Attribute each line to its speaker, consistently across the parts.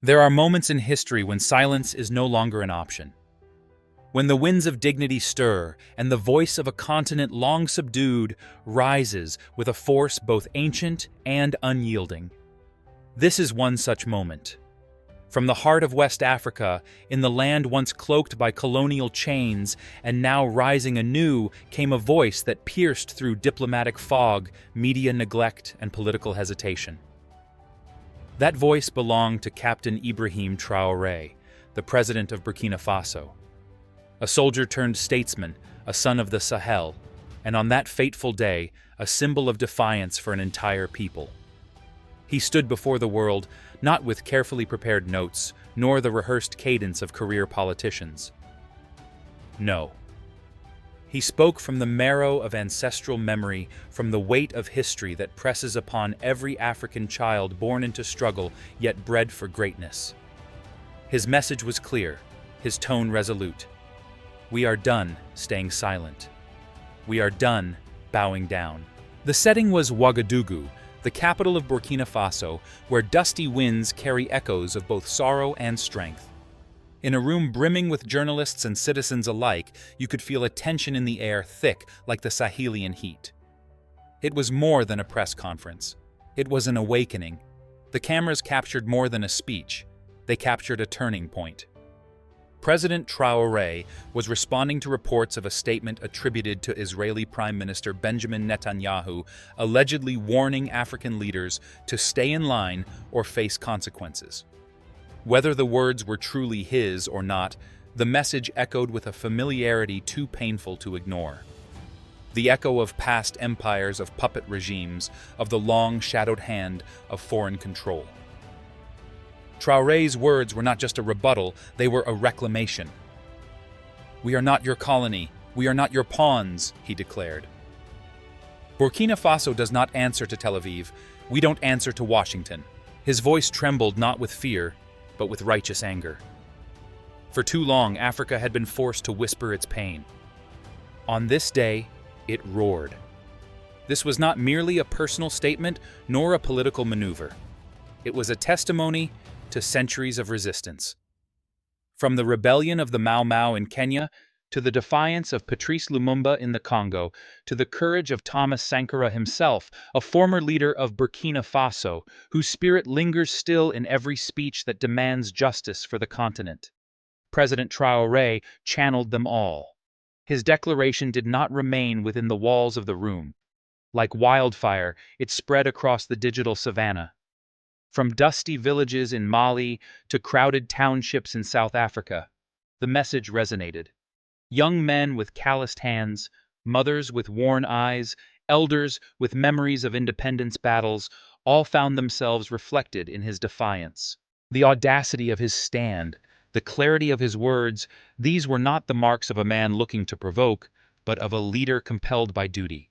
Speaker 1: There are moments in history when silence is no longer an option. When the winds of dignity stir and the voice of a continent long subdued rises with a force both ancient and unyielding. This is one such moment. From the heart of West Africa, in the land once cloaked by colonial chains and now rising anew, came a voice that pierced through diplomatic fog, media neglect, and political hesitation. That voice belonged to Captain Ibrahim Traoré, the president of Burkina Faso. A soldier turned statesman, a son of the Sahel, and on that fateful day, a symbol of defiance for an entire people. He stood before the world, not with carefully prepared notes, nor the rehearsed cadence of career politicians. No. He spoke from the marrow of ancestral memory, from the weight of history that presses upon every African child born into struggle, yet bred for greatness. His message was clear, his tone resolute. We are done staying silent. We are done bowing down. The setting was Ouagadougou, the capital of Burkina Faso, where dusty winds carry echoes of both sorrow and strength. In a room brimming with journalists and citizens alike, you could feel a tension in the air thick like the Sahelian heat. It was more than a press conference. It was an awakening. The cameras captured more than a speech. They captured a turning point. President Traoré was responding to reports of a statement attributed to Israeli Prime Minister Benjamin Netanyahu, allegedly warning African leaders to stay in line or face consequences. Whether the words were truly his or not, the message echoed with a familiarity too painful to ignore. The echo of past empires, of puppet regimes, of the long-shadowed hand of foreign control. Traoré's words were not just a rebuttal, they were a reclamation. "We are not your colony, we are not your pawns," he declared. Burkina Faso does not answer to Tel Aviv, we don't answer to Washington. His voice trembled not with fear, but with righteous anger. For too long, Africa had been forced to whisper its pain. On this day, it roared. This was not merely a personal statement, nor a political maneuver. It was a testimony to centuries of resistance. From the rebellion of the Mau Mau in Kenya, to the defiance of Patrice Lumumba in the Congo, to the courage of Thomas Sankara himself, a former leader of Burkina Faso, whose spirit lingers still in every speech that demands justice for the continent. President Traoré channeled them all. His declaration did not remain within the walls of the room. Like wildfire, it spread across the digital savannah. From dusty villages in Mali to crowded townships in South Africa, the message resonated. Young men with calloused hands, mothers with worn eyes, elders with memories of independence battles, all found themselves reflected in his defiance. The audacity of his stand, the clarity of his words, these were not the marks of a man looking to provoke, but of a leader compelled by duty.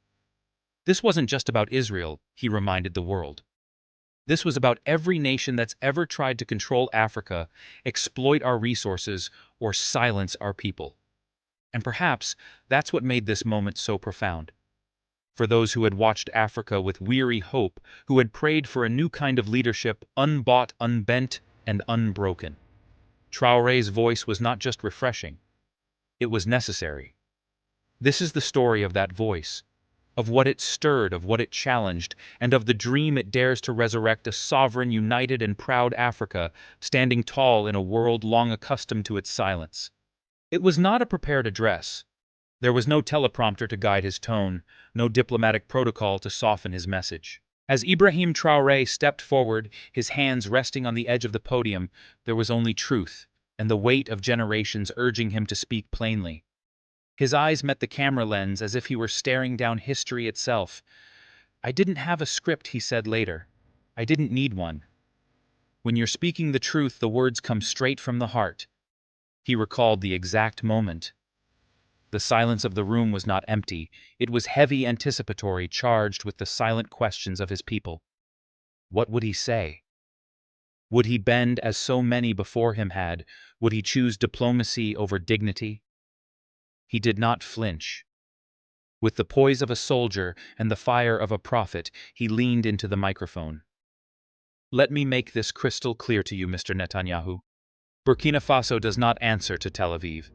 Speaker 1: This wasn't just about Israel, he reminded the world. This was about every nation that's ever tried to control Africa, exploit our resources, or silence our people. And perhaps that's what made this moment so profound. For those who had watched Africa with weary hope, who had prayed for a new kind of leadership, unbought, unbent, and unbroken. Traoré's voice was not just refreshing, it was necessary. This is the story of that voice, of what it stirred, of what it challenged, and of the dream it dares to resurrect: a sovereign, united, and proud Africa, standing tall in a world long accustomed to its silence. It was not a prepared address. There was no teleprompter to guide his tone, no diplomatic protocol to soften his message. As Ibrahim Traoré stepped forward, his hands resting on the edge of the podium, there was only truth, and the weight of generations urging him to speak plainly. His eyes met the camera lens as if he were staring down history itself. "I didn't have a script," he said later. "I didn't need one. When you're speaking the truth, the words come straight from the heart." He recalled the exact moment. The silence of the room was not empty. It was heavy, anticipatory, charged with the silent questions of his people. What would he say? Would he bend as so many before him had? Would he choose diplomacy over dignity? He did not flinch. With the poise of a soldier and the fire of a prophet, he leaned into the microphone. Let me make this crystal clear to you, Mr. Netanyahu. Burkina Faso does not answer to Tel Aviv.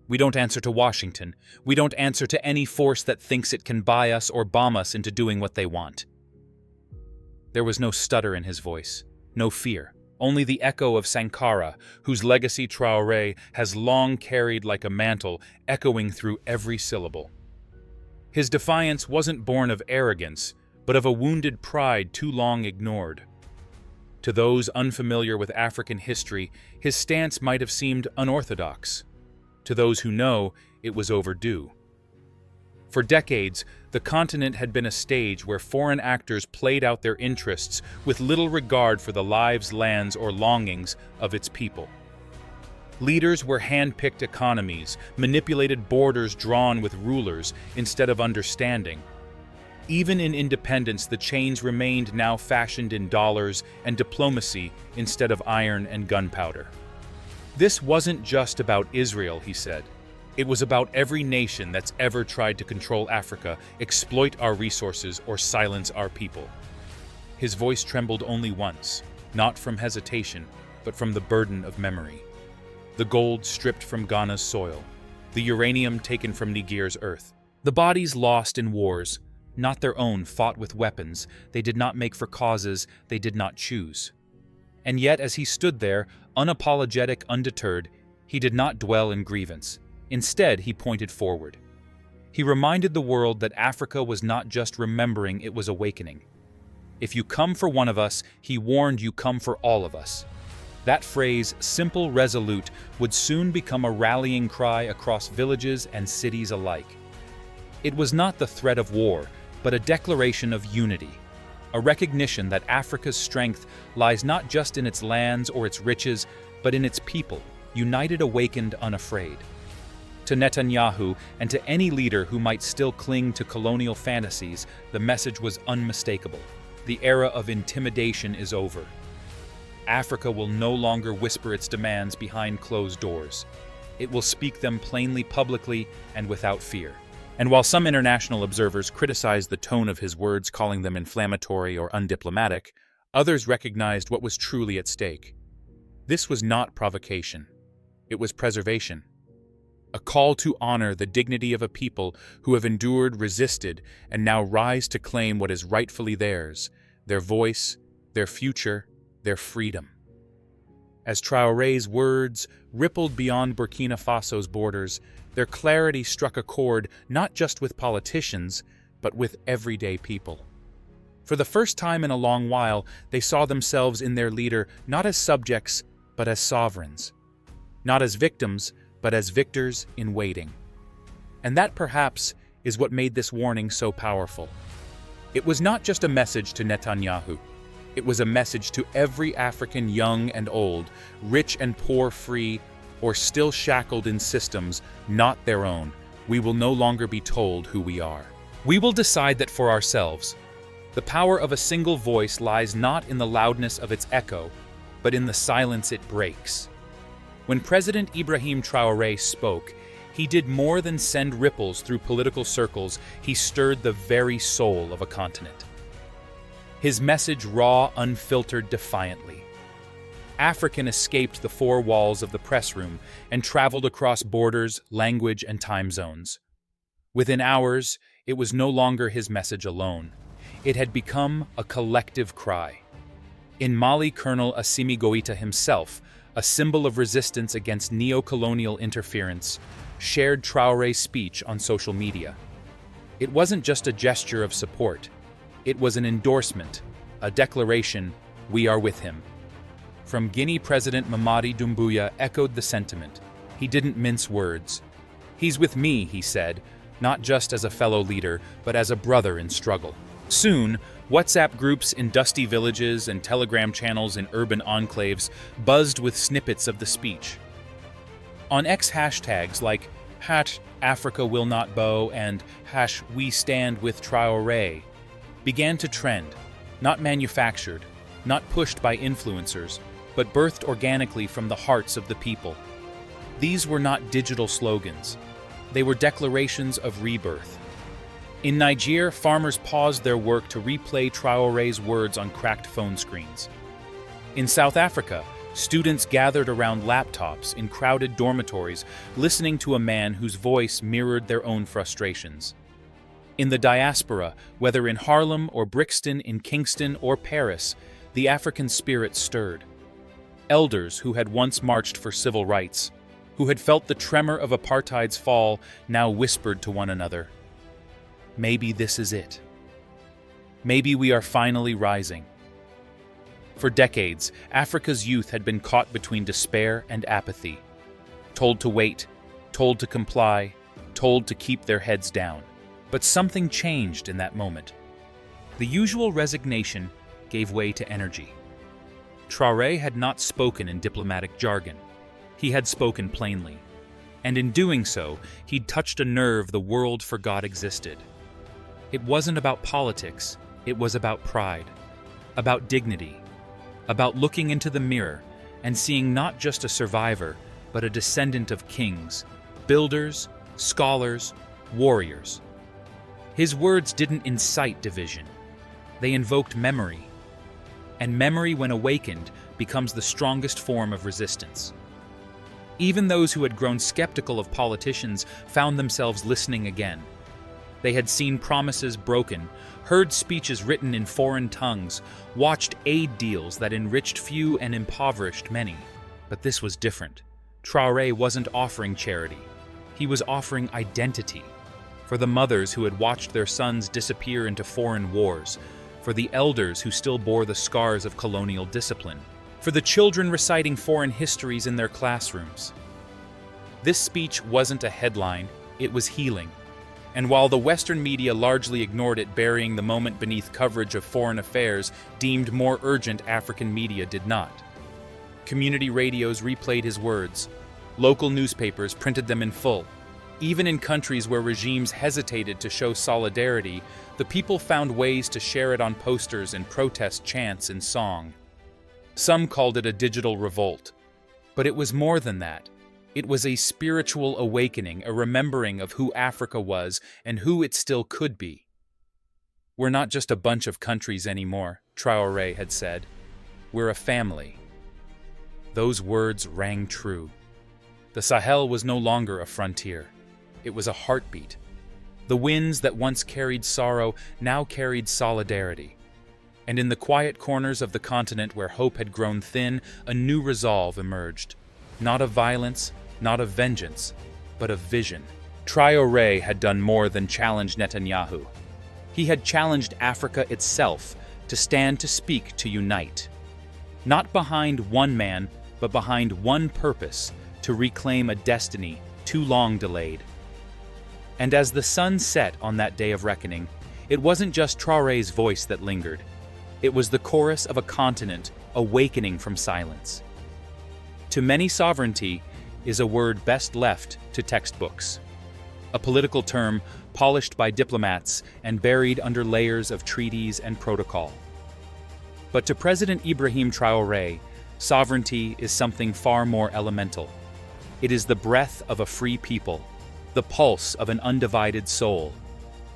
Speaker 1: We don't answer to Washington. We don't answer to any force that thinks it can buy us or bomb us into doing what they want. There was no stutter in his voice, no fear, only the echo of Sankara, whose legacy Traore has long carried like a mantle, echoing through every syllable. His defiance wasn't born of arrogance, but of a wounded pride too long ignored. To those unfamiliar with African history, his stance might have seemed unorthodox. To those who know, it was overdue. For decades, the continent had been a stage where foreign actors played out their interests with little regard for the lives, lands, or longings of its people. Leaders were hand-picked economies, manipulated borders drawn with rulers instead of understanding. Even in independence, the chains remained now fashioned in dollars and diplomacy instead of iron and gunpowder. This wasn't just about Israel, he said. It was about every nation that's ever tried to control Africa, exploit our resources, or silence our people. His voice trembled only once, not from hesitation, but from the burden of memory. The gold stripped from Ghana's soil, the uranium taken from Niger's earth, the bodies lost in wars, not their own, fought with weapons they did not make for causes they did not choose. And yet, as he stood there, unapologetic, undeterred, he did not dwell in grievance. Instead, he pointed forward. He reminded the world that Africa was not just remembering, it was awakening. If you come for one of us, he warned, you come for all of us. That phrase, simple, resolute, would soon become a rallying cry across villages and cities alike. It was not the threat of war, but a declaration of unity, a recognition that Africa's strength lies not just in its lands or its riches, but in its people, united, awakened, unafraid. To Netanyahu and to any leader who might still cling to colonial fantasies, the message was unmistakable. The era of intimidation is over. Africa will no longer whisper its demands behind closed doors. It will speak them plainly, publicly, and without fear. And while some international observers criticized the tone of his words, calling them inflammatory or undiplomatic, others recognized what was truly at stake. This was not provocation. It was preservation. A call to honor the dignity of a people who have endured, resisted, and now rise to claim what is rightfully theirs, their voice, their future, their freedom. As Traoré's words rippled beyond Burkina Faso's borders, their clarity struck a chord not just with politicians, but with everyday people. For the first time in a long while, they saw themselves in their leader not as subjects, but as sovereigns. Not as victims, but as victors in waiting. And that perhaps is what made this warning so powerful. It was not just a message to Netanyahu. It was a message to every African, young and old, rich and poor, free, or still shackled in systems not their own. We will no longer be told who we are. We will decide that for ourselves. The power of a single voice lies not in the loudness of its echo, but in the silence it breaks. When President Ibrahim Traoré spoke, he did more than send ripples through political circles, he stirred the very soul of a continent. His message raw, unfiltered, defiantly. African escaped the four walls of the press room and traveled across borders, language, and time zones. Within hours, it was no longer his message alone. It had become a collective cry. In Mali, Colonel Assimi Goïta himself, a symbol of resistance against neo-colonial interference, shared Traoré's speech on social media. It wasn't just a gesture of support. It was an endorsement, a declaration, we are with him. From Guinea, President Mamadi Doumbouya echoed the sentiment. He didn't mince words. He's with me, he said, not just as a fellow leader, but as a brother in struggle. Soon, WhatsApp groups in dusty villages and Telegram channels in urban enclaves buzzed with snippets of the speech. On X hashtags like #AfricaWillNotBow and #WeStandWithTraoré began to trend, not manufactured, not pushed by influencers, but birthed organically from the hearts of the people. These were not digital slogans. They were declarations of rebirth. In Niger, farmers paused their work to replay Traoré's words on cracked phone screens. In South Africa, students gathered around laptops in crowded dormitories, listening to a man whose voice mirrored their own frustrations. In the diaspora, whether in Harlem or Brixton, in Kingston or Paris, the African spirit stirred. Elders who had once marched for civil rights, who had felt the tremor of apartheid's fall, now whispered to one another, "Maybe this is it. Maybe we are finally rising." For decades, Africa's youth had been caught between despair and apathy, told to wait, told to comply, told to keep their heads down. But something changed in that moment. The usual resignation gave way to energy. Traore had not spoken in diplomatic jargon. He had spoken plainly. And in doing so, he'd touched a nerve the world forgot existed. It wasn't about politics, it was about pride, about dignity, about looking into the mirror and seeing not just a survivor, but a descendant of kings, builders, scholars, warriors. His words didn't incite division. They invoked memory. And memory, when awakened, becomes the strongest form of resistance. Even those who had grown skeptical of politicians found themselves listening again. They had seen promises broken, heard speeches written in foreign tongues, watched aid deals that enriched few and impoverished many. But this was different. Traore wasn't offering charity. He was offering identity. For the mothers who had watched their sons disappear into foreign wars, for the elders who still bore the scars of colonial discipline, for the children reciting foreign histories in their classrooms. This speech wasn't a headline, it was healing. And while the Western media largely ignored it, burying the moment beneath coverage of foreign affairs deemed more urgent, African media did not. Community radios replayed his words. Local newspapers printed them in full. Even in countries where regimes hesitated to show solidarity, the people found ways to share it on posters and protest chants and song. Some called it a digital revolt. But it was more than that. It was a spiritual awakening, a remembering of who Africa was and who it still could be. "We're not just a bunch of countries anymore," Traore had said. "We're a family." Those words rang true. The Sahel was no longer a frontier. It was a heartbeat. The winds that once carried sorrow now carried solidarity. And in the quiet corners of the continent where hope had grown thin, a new resolve emerged. Not of violence, not of vengeance, but of vision. Traore had done more than challenge Netanyahu. He had challenged Africa itself to stand, to speak, to unite. Not behind one man, but behind one purpose, to reclaim a destiny too long delayed. And as the sun set on that day of reckoning, it wasn't just Traore's voice that lingered. It was the chorus of a continent awakening from silence. To many, sovereignty is a word best left to textbooks, a political term polished by diplomats and buried under layers of treaties and protocol. But to President Ibrahim Traoré, sovereignty is something far more elemental. It is the breath of a free people, the pulse of an undivided soul,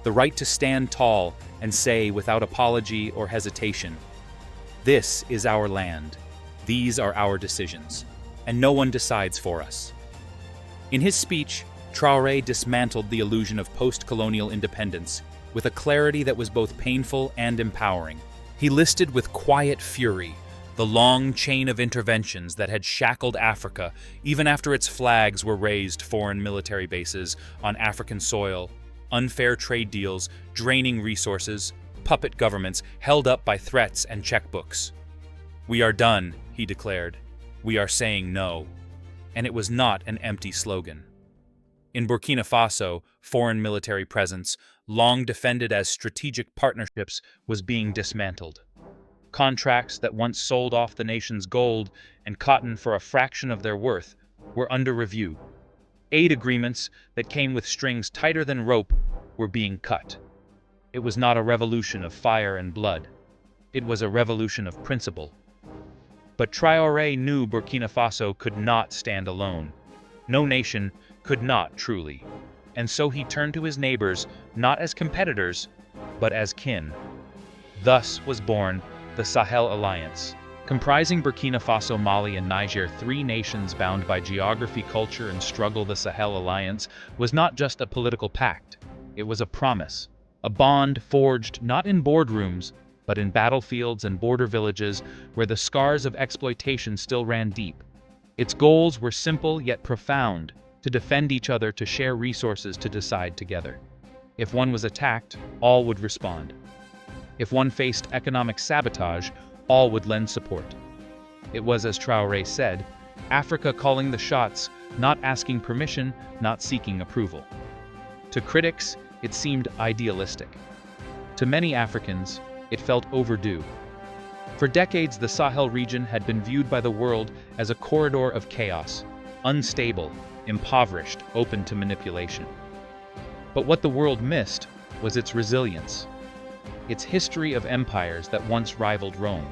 Speaker 1: the right to stand tall and say without apology or hesitation, "This is our land, these are our decisions, and no one decides for us." In his speech, Traoré dismantled the illusion of post-colonial independence with a clarity that was both painful and empowering. He listed with quiet fury the long chain of interventions that had shackled Africa even after its flags were raised: foreign military bases on African soil, unfair trade deals, draining resources, puppet governments held up by threats and checkbooks. "We are done," he declared. "We are saying no." And it was not an empty slogan. In Burkina Faso, foreign military presence, long defended as strategic partnerships, was being dismantled. Contracts that once sold off the nation's gold and cotton for a fraction of their worth were under review. Aid agreements that came with strings tighter than rope were being cut. It was not a revolution of fire and blood. It was a revolution of principle. But Traoré knew Burkina Faso could not stand alone. No nation could not truly. And so he turned to his neighbors not as competitors, but as kin. Thus was born the Sahel Alliance, Comprising Burkina Faso, Mali, and Niger, three nations bound by geography, culture, and struggle, the Sahel Alliance was not just a political pact. It was a promise, a bond forged not in boardrooms, but in battlefields and border villages where the scars of exploitation still ran deep. Its goals were simple yet profound: to defend each other, to share resources, to decide together. If one was attacked, all would respond. If one faced economic sabotage, all would lend support. It was, as Traore said, Africa calling the shots, not asking permission, not seeking approval. To critics, it seemed idealistic. To many Africans, it felt overdue. For decades, the Sahel region had been viewed by the world as a corridor of chaos, unstable, impoverished, open to manipulation. But what the world missed was its resilience. Its history of empires that once rivaled Rome.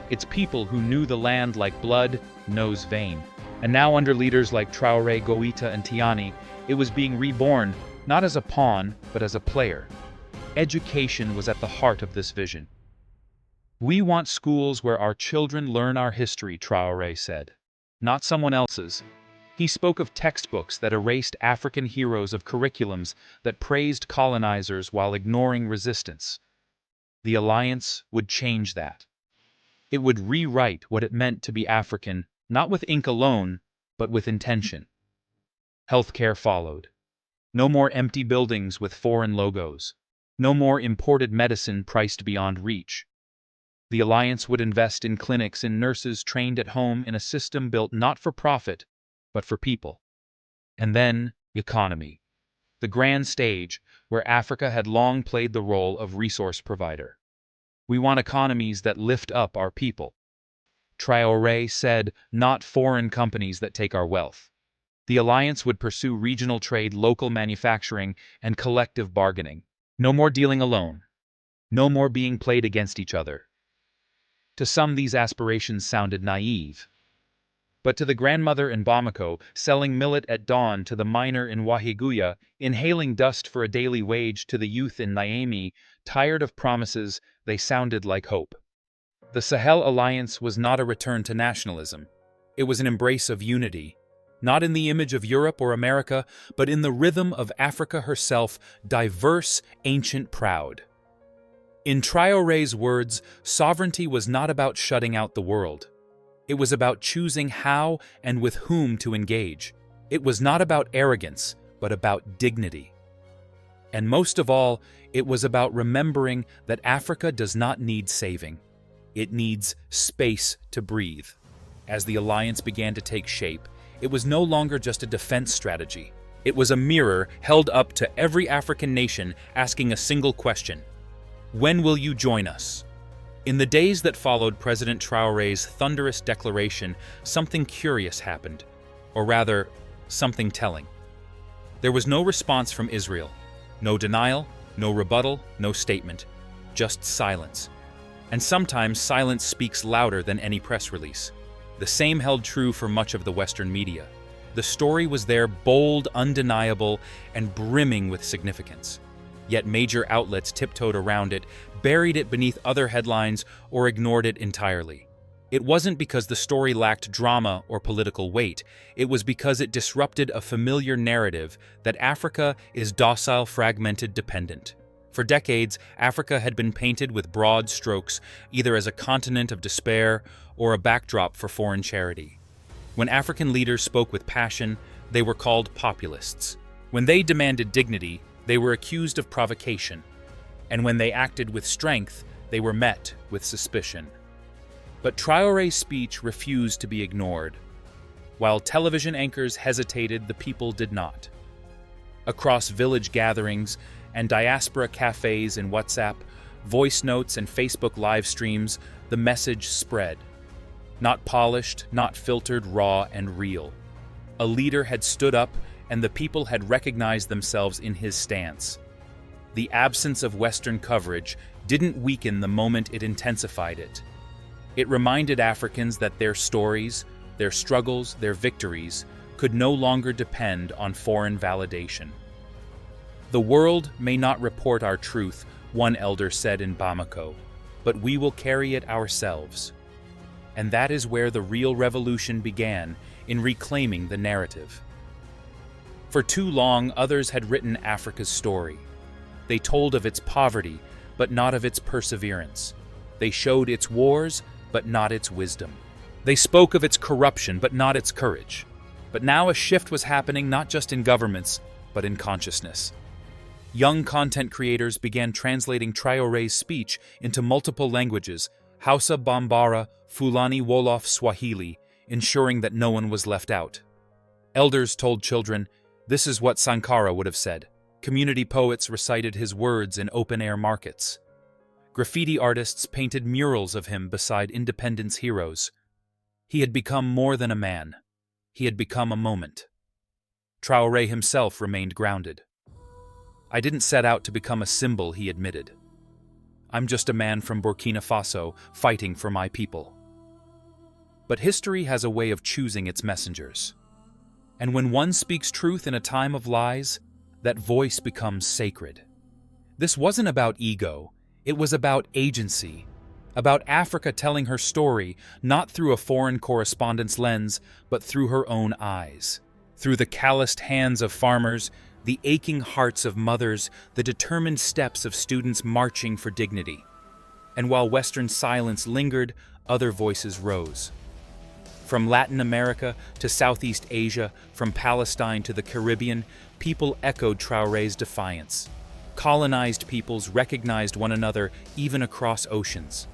Speaker 1: Its people who knew the land like blood knows vein. And now, under leaders like Traore, Goita, and Tiani, it was being reborn, not as a pawn, but as a player. Education was at the heart of this vision. "We want schools where our children learn our history," Traore said, "not someone else's." He spoke of textbooks that erased African heroes, of curriculums that praised colonizers while ignoring resistance. The Alliance would change that. It would rewrite what it meant to be African, not with ink alone, but with intention. Healthcare followed. No more empty buildings with foreign logos. No more imported medicine priced beyond reach. The Alliance would invest in clinics, in nurses trained at home, in a system built not for profit, but for people. And then, economy. The grand stage where Africa had long played the role of resource provider. "We want economies that lift up our people," Traore said, "not foreign companies that take our wealth." The Alliance would pursue regional trade, local manufacturing, and collective bargaining. No more dealing alone. No more being played against each other. To some, these aspirations sounded naive. But to the grandmother in Bamako, selling millet at dawn, to the miner in Wahiguya, inhaling dust for a daily wage, to the youth in Niamey, tired of promises, they sounded like hope. The Sahel Alliance was not a return to nationalism. It was an embrace of unity, not in the image of Europe or America, but in the rhythm of Africa herself, diverse, ancient, proud. In Traore's words, sovereignty was not about shutting out the world. It was about choosing how and with whom to engage. It was not about arrogance, but about dignity. And most of all, it was about remembering that Africa does not need saving. It needs space to breathe. As the alliance began to take shape, it was no longer just a defense strategy. It was a mirror held up to every African nation, asking a single question: when will you join us? In the days that followed President Traore's thunderous declaration, something curious happened, or rather, something telling. There was no response from Israel, no denial, no rebuttal, no statement, just silence. And sometimes silence speaks louder than any press release. The same held true for much of the Western media. The story was there, bold, undeniable, and brimming with significance. Yet major outlets tiptoed around it, buried it beneath other headlines, or ignored it entirely. It wasn't because the story lacked drama or political weight. It was because it disrupted a familiar narrative that Africa is docile, fragmented, dependent. For decades, Africa had been painted with broad strokes, either as a continent of despair or a backdrop for foreign charity. When African leaders spoke with passion, they were called populists. When they demanded dignity, they were accused of provocation. And when they acted with strength, they were met with suspicion. But Traore's speech refused to be ignored. While television anchors hesitated, the people did not. Across village gatherings and diaspora cafes in WhatsApp, voice notes and Facebook live streams, the message spread. Not polished, not filtered, raw and real. A leader had stood up, and the people had recognized themselves in his stance. The absence of Western coverage didn't weaken the moment, it intensified it. It reminded Africans that their stories, their struggles, their victories could no longer depend on foreign validation. "The world may not report our truth," one elder said in Bamako, "but we will carry it ourselves." And that is where the real revolution began, in reclaiming the narrative. For too long, others had written Africa's story. They told of its poverty, but not of its perseverance. They showed its wars, but not its wisdom. They spoke of its corruption, but not its courage. But now a shift was happening not just in governments, but in consciousness. Young content creators began translating Traore's speech into multiple languages, Hausa, Bambara, Fulani, Wolof, Swahili, ensuring that no one was left out. Elders told children, this is what Sankara would have said. Community poets recited his words in open-air markets. Graffiti artists painted murals of him beside independence heroes. He had become more than a man. He had become a moment. Traore himself remained grounded. I didn't set out to become a symbol, he admitted. I'm just a man from Burkina Faso fighting for my people. But history has a way of choosing its messengers. And when one speaks truth in a time of lies, that voice becomes sacred. This wasn't about ego, it was about agency, about Africa telling her story not through a foreign correspondent's lens, but through her own eyes, through the calloused hands of farmers, the aching hearts of mothers, the determined steps of students marching for dignity. And while Western silence lingered, other voices rose. From Latin America to Southeast Asia, from Palestine to the Caribbean, people echoed Traore's defiance. Colonized peoples recognized one another even across oceans.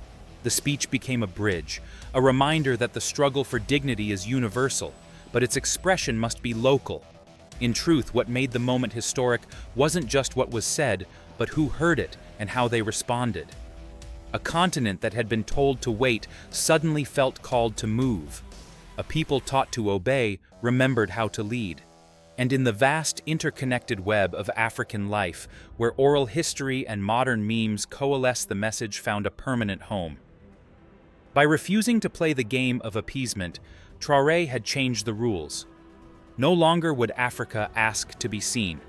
Speaker 1: The speech became a bridge, a reminder that the struggle for dignity is universal, but its expression must be local. In truth, what made the moment historic wasn't just what was said, but who heard it and how they responded. A continent that had been told to wait suddenly felt called to move. A people taught to obey remembered how to lead. And in the vast interconnected web of African life, where oral history and modern memes coalesce, the message found a permanent home. By refusing to play the game of appeasement, Traore had changed the rules. No longer would Africa ask to be seen.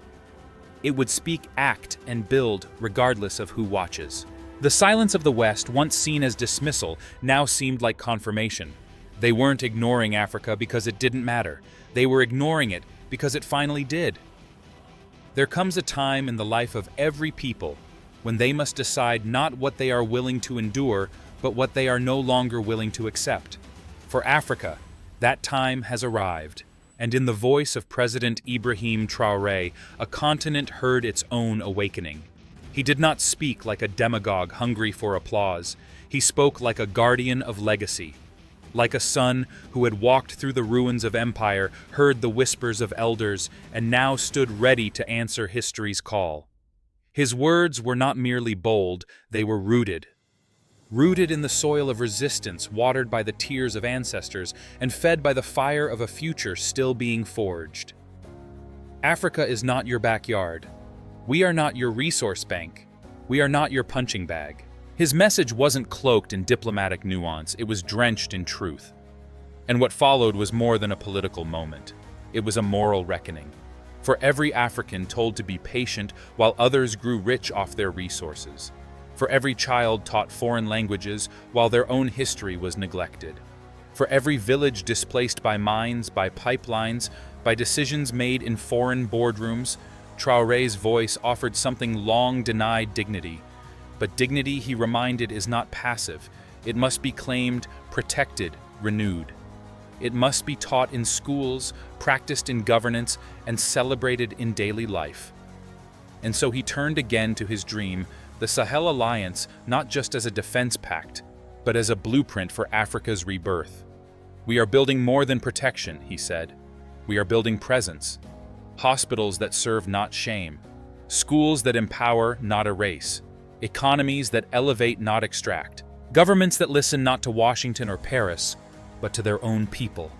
Speaker 1: It would speak, act, and build regardless of who watches. The silence of the West, once seen as dismissal, now seemed like confirmation. They weren't ignoring Africa because it didn't matter. They were ignoring it because it finally did. There comes a time in the life of every people when they must decide not what they are willing to endure, but what they are no longer willing to accept. For Africa, that time has arrived. And in the voice of President Ibrahim Traoré, a continent heard its own awakening. He did not speak like a demagogue hungry for applause. He spoke like a guardian of legacy. Like a son who had walked through the ruins of empire, heard the whispers of elders, and now stood ready to answer history's call. His words were not merely bold, they were rooted. Rooted in the soil of resistance, watered by the tears of ancestors, and fed by the fire of a future still being forged. Africa is not your backyard. We are not your resource bank. We are not your punching bag. His message wasn't cloaked in diplomatic nuance, it was drenched in truth. And what followed was more than a political moment. It was a moral reckoning. For every African told to be patient while others grew rich off their resources. For every child taught foreign languages while their own history was neglected. For every village displaced by mines, by pipelines, by decisions made in foreign boardrooms, Traoré's voice offered something long denied: dignity. But dignity, he reminded, is not passive. It must be claimed, protected, renewed. It must be taught in schools, practiced in governance, and celebrated in daily life. And so he turned again to his dream, the Sahel Alliance, not just as a defense pact, but as a blueprint for Africa's rebirth. We are building more than protection, he said. We are building presence. Hospitals that serve, not shame. Schools that empower, not erase. Economies that elevate, not extract. Governments that listen not to Washington or Paris, but to their own people.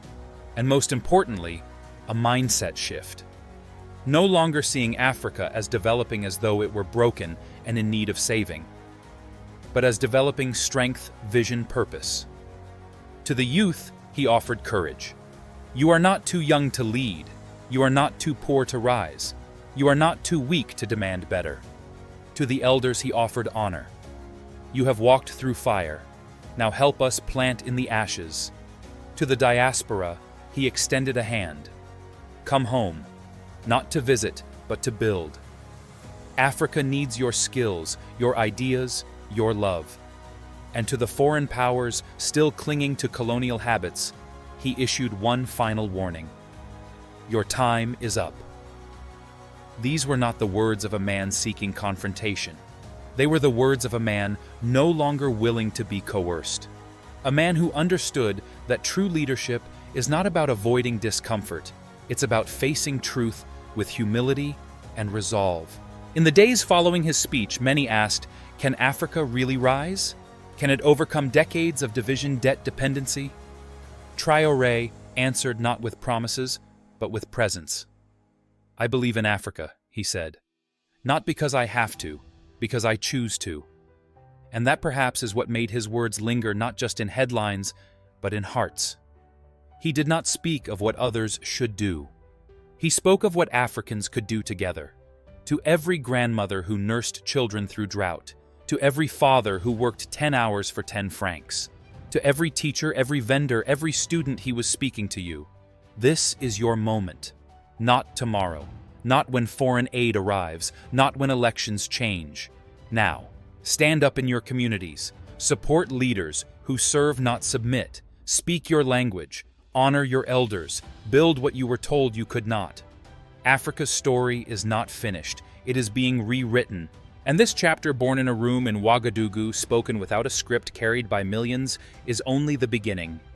Speaker 1: And most importantly, a mindset shift. No longer seeing Africa as developing as though it were broken and in need of saving, but as developing strength, vision, purpose. To the youth, he offered courage. You are not too young to lead. You are not too poor to rise. You are not too weak to demand better. To the elders, he offered honor. You have walked through fire. Now help us plant in the ashes. To the diaspora, he extended a hand. Come home, not to visit, but to build. Africa needs your skills, your ideas, your love. And to the foreign powers still clinging to colonial habits, he issued one final warning. Your time is up. These were not the words of a man seeking confrontation. They were the words of a man no longer willing to be coerced. A man who understood that true leadership is not about avoiding discomfort. It's about facing truth with humility and resolve. In the days following his speech, many asked, can Africa really rise? Can it overcome decades of division, debt, dependency? Traore answered not with promises, but with presence. I believe in Africa, he said. Not because I have to, because I choose to. And that perhaps is what made his words linger not just in headlines, but in hearts. He did not speak of what others should do. He spoke of what Africans could do together. To every grandmother who nursed children through drought, to every father who worked 10 hours for 10 francs, to every teacher, every vendor, every student, he was speaking to you. This is your moment, not tomorrow, not when foreign aid arrives, not when elections change. Now, stand up in your communities, support leaders who serve, not submit, speak your language, honor your elders, build what you were told you could not. Africa's story is not finished. It is being rewritten. And this chapter, born in a room in Ouagadougou, spoken without a script, carried by millions, is only the beginning.